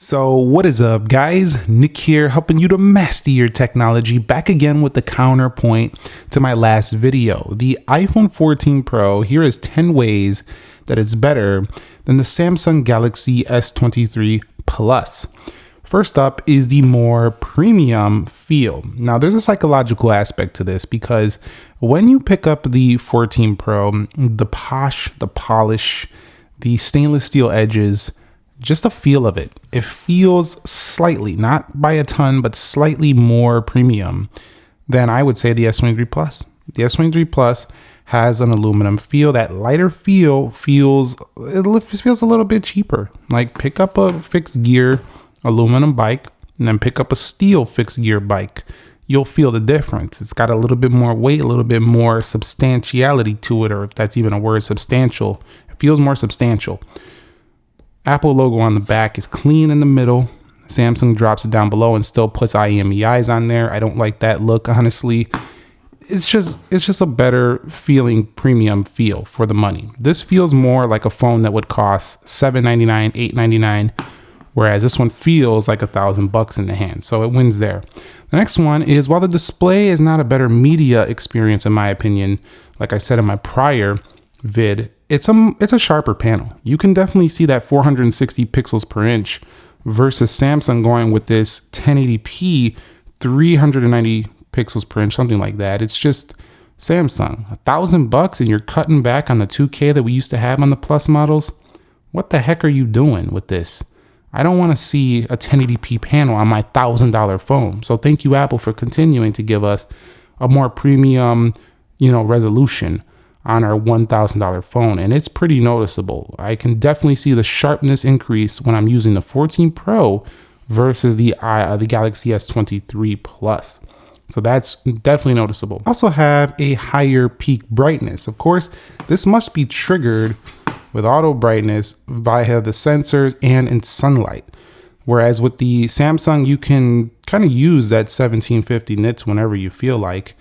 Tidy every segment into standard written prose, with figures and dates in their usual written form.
So what is up, guys? Nick here, helping you to master your technology, back again with the counterpoint to my last video. The iPhone 14 Pro, here is 10 ways that it's better than the Samsung Galaxy S23 Plus. First up is the more premium feel. Now, there's a psychological aspect to this because when you pick up the 14 Pro, the posh, the polish, the stainless steel edges, just the feel of it, it feels slightly, not by a ton, but slightly more premium than I would say the S23 Plus. The S23 Plus has an aluminum feel. That lighter feel feels a little bit cheaper. Like, pick up a fixed gear aluminum bike and then pick up a steel fixed gear bike. You'll feel the difference. It's got a little bit more weight, a little bit more substantiality to it, or if that's even a word, substantial. It feels more substantial. Apple logo on the back is clean in the middle. Samsung drops it down below and still puts IMEIs on there. I don't like that look, honestly. It's just a better feeling premium feel for the money. This feels more like a phone that would cost $799, $899, whereas this one feels like $1,000 in the hand. So it wins there. The next one is, while the display is not a better media experience in my opinion, like I said in my prior vid, it's a sharper panel. You can definitely see that 460 pixels per inch versus Samsung going with this 1080p 390 pixels per inch, something like that. It's just Samsung. $1,000 and you're cutting back on the 2K that we used to have on the Plus models. What the heck are you doing with this? I don't want to see a 1080p panel on my $1,000 phone. So thank you, Apple, for continuing to give us a more premium, resolution on our $1,000 phone, and it's pretty noticeable. I can definitely see the sharpness increase when I'm using the 14 Pro versus the Galaxy S23 Plus. So that's definitely noticeable. Also have a higher peak brightness. Of course, this must be triggered with auto brightness via the sensors and in sunlight. Whereas with the Samsung, you can kind of use that 1750 nits whenever you feel like.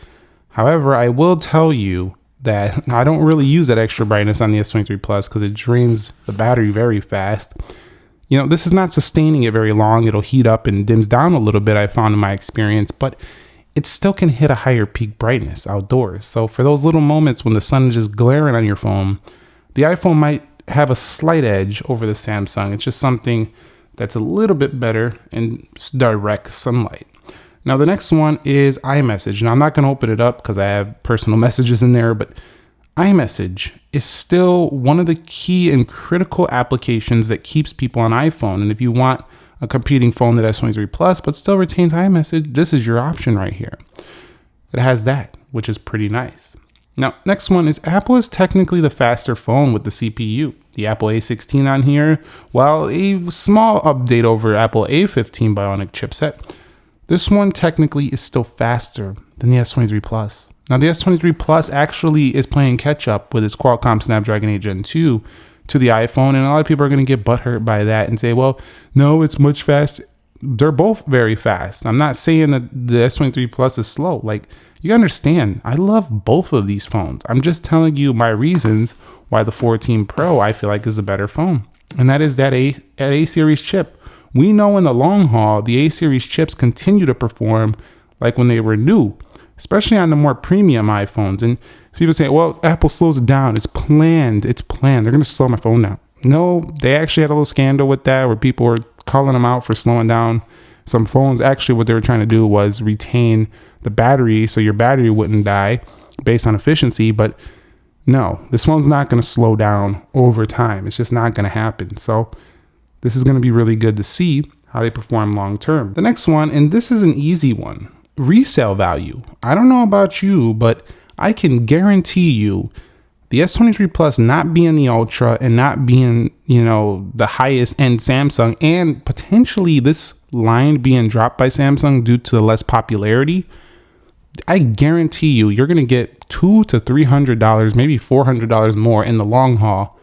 However, I will tell you that I don't really use that extra brightness on the S23 Plus because it drains the battery very fast. This is not sustaining it very long. It'll heat up and dims down a little bit, I found in my experience, but it still can hit a higher peak brightness outdoors. So for those little moments when the sun is just glaring on your phone, the iPhone might have a slight edge over the Samsung. It's just something that's a little bit better in direct sunlight. Now, the next one is iMessage. Now, I'm not going to open it up because I have personal messages in there, but iMessage is still one of the key and critical applications that keeps people on iPhone. And if you want a competing phone that has S23 Plus, but still retains iMessage, this is your option right here. It has that, which is pretty nice. Now, next one is Apple is technically the faster phone with the CPU. The Apple A16 on here, while a small update over Apple A15 Bionic chipset, this one technically is still faster than the S23 Plus. Now, the S23 Plus actually is playing catch up with its Qualcomm Snapdragon 8 Gen 2 to the iPhone, and a lot of people are going to get butthurt by that and say, well, no, it's much faster. They're both very fast. I'm not saying that the S23 Plus is slow. Like, you understand, I love both of these phones. I'm just telling you my reasons why the 14 Pro I feel like is a better phone, and that is that A series chip. We know in the long haul, the A-series chips continue to perform like when they were new, especially on the more premium iPhones. And people say, well, Apple slows it down. It's planned. They're going to slow my phone down. No, they actually had a little scandal with that where people were calling them out for slowing down some phones. Actually, what they were trying to do was retain the battery so your battery wouldn't die based on efficiency. But no, this phone's not going to slow down over time. It's just not going to happen. So this is going to be really good to see how they perform long term. The next one, and this is an easy one, resale value. I don't know about you, but I can guarantee you the S23 Plus not being the Ultra and not being, the highest end Samsung, and potentially this line being dropped by Samsung due to the less popularity, I guarantee you're going to get $200 to $300, maybe $400 more in the long haul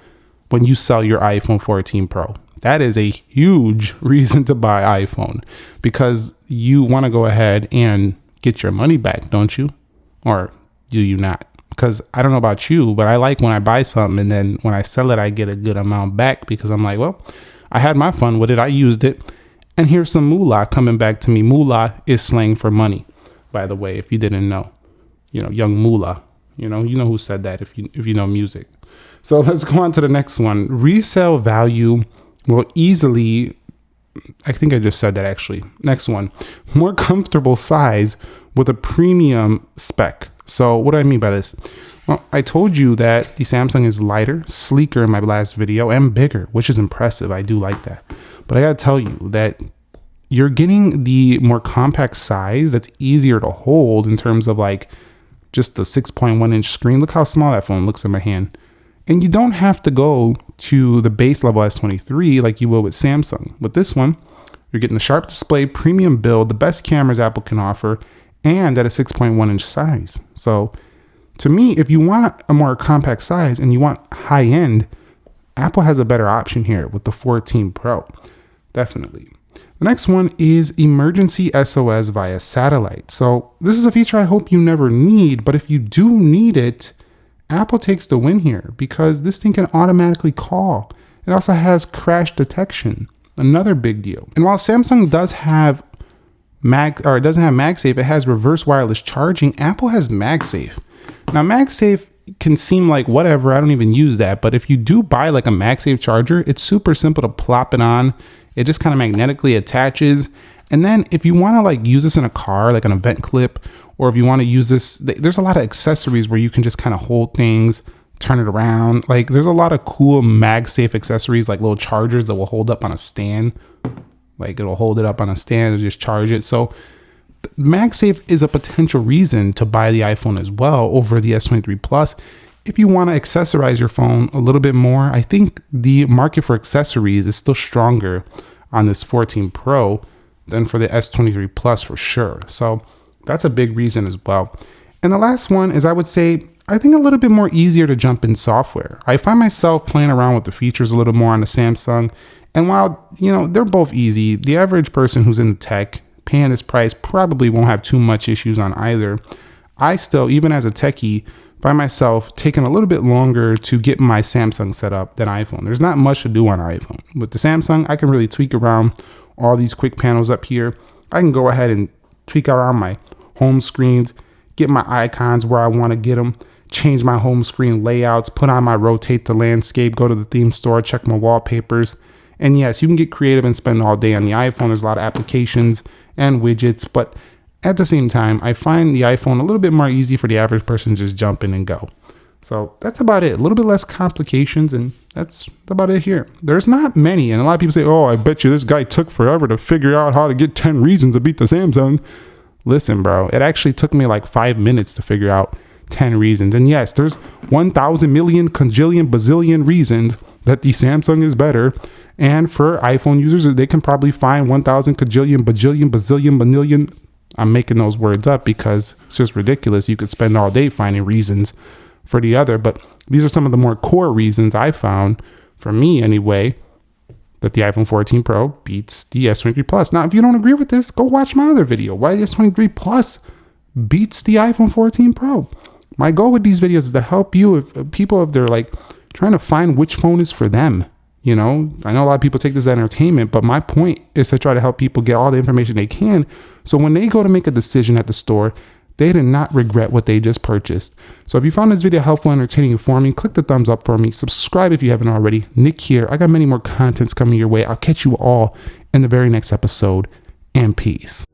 when you sell your iPhone 14 Pro. That is a huge reason to buy iPhone because you want to go ahead and get your money back, don't you? Or do you not? Because I don't know about you, but I like when I buy something and then when I sell it, I get a good amount back because I'm like, well, I had my fun with it. I used it And here's some moolah coming back to me. Moolah is slang for money, by the way, if you didn't know. You know, young moolah. You know who said that if you know music. So let's go on to the next one. Resale value will easily, I think I just said that actually. Next one, more comfortable size with a premium spec. So what do I mean by this? Well, I told you that the Samsung is lighter, sleeker in my last video, and bigger, which is impressive. I do like that. But I gotta tell you that you're getting the more compact size that's easier to hold in terms of like just the 6.1 inch screen. Look how small that phone looks in my hand. And you don't have to go to the base level S23 like you will with Samsung. With this one, you're getting the sharp display, premium build, the best cameras Apple can offer, and at a 6.1 inch size. So to me, if you want a more compact size and you want high end, Apple has a better option here with the 14 Pro. Definitely. The next one is emergency SOS via satellite. So this is a feature I hope you never need, but if you do need it, Apple takes the win here because this thing can automatically call. It also has crash detection, another big deal. And while Samsung does have it doesn't have MagSafe, it has reverse wireless charging. Apple has MagSafe. Now MagSafe can seem like whatever, I don't even use that, but if you do buy like a MagSafe charger, it's super simple to plop it on. It just kind of magnetically attaches. And then if you want to like use this in a car, like an event clip, or if you want to use this, there's a lot of accessories where you can just kind of hold things, turn it around. Like there's a lot of cool MagSafe accessories, like little chargers that will hold up on a stand. Like it'll hold it up on a stand and just charge it. So MagSafe is a potential reason to buy the iPhone as well over the S23 Plus. If you want to accessorize your phone a little bit more, I think the market for accessories is still stronger on this 14 Pro than for the S23 Plus for sure. So that's a big reason as well. And the last one is, I would say, I think a little bit more easier to jump in software. I find myself playing around with the features a little more on the Samsung. And while, they're both easy, the average person who's in tech paying this price probably won't have too much issues on either. I still, even as a techie, find myself taking a little bit longer to get my Samsung set up than iPhone. There's not much to do on iPhone. With the Samsung, I can really tweak around all these quick panels up here. I can go ahead and tweak around my home screens, get my icons where I want to get them, change my home screen layouts, put on my rotate to landscape, go to the theme store, check my wallpapers. And yes, you can get creative and spend all day on the iPhone. There's a lot of applications and widgets, but at the same time, I find the iPhone a little bit more easy for the average person to just jump in and go. So that's about it. A little bit less complications, and that's about it here. There's not many, and a lot of people say, oh, I bet you this guy took forever to figure out how to get 10 reasons to beat the Samsung. Listen, bro, it actually took me like 5 minutes to figure out 10 reasons. And yes, there's 1,000 million, cajillion, bazillion reasons that the Samsung is better. And for iPhone users, they can probably find 1,000 cajillion, bajillion, bazillion, banillion. I'm making those words up because it's just ridiculous. You could spend all day finding reasons for the other. But these are some of the more core reasons I found, for me anyway, that the iPhone 14 Pro beats the S23 Plus. Now, if you don't agree with this, go watch my other video, why the S23 Plus beats the iPhone 14 Pro. My goal with these videos is to help you, if people, if they're like trying to find which phone is for them. I know a lot of people take this as entertainment, but my point is to try to help people get all the information they can. So when they go to make a decision at the store, they did not regret what they just purchased. So if you found this video helpful, entertaining, informing, click the thumbs up for me. Subscribe if you haven't already. Nick here. I got many more contents coming your way. I'll catch you all in the very next episode, and peace.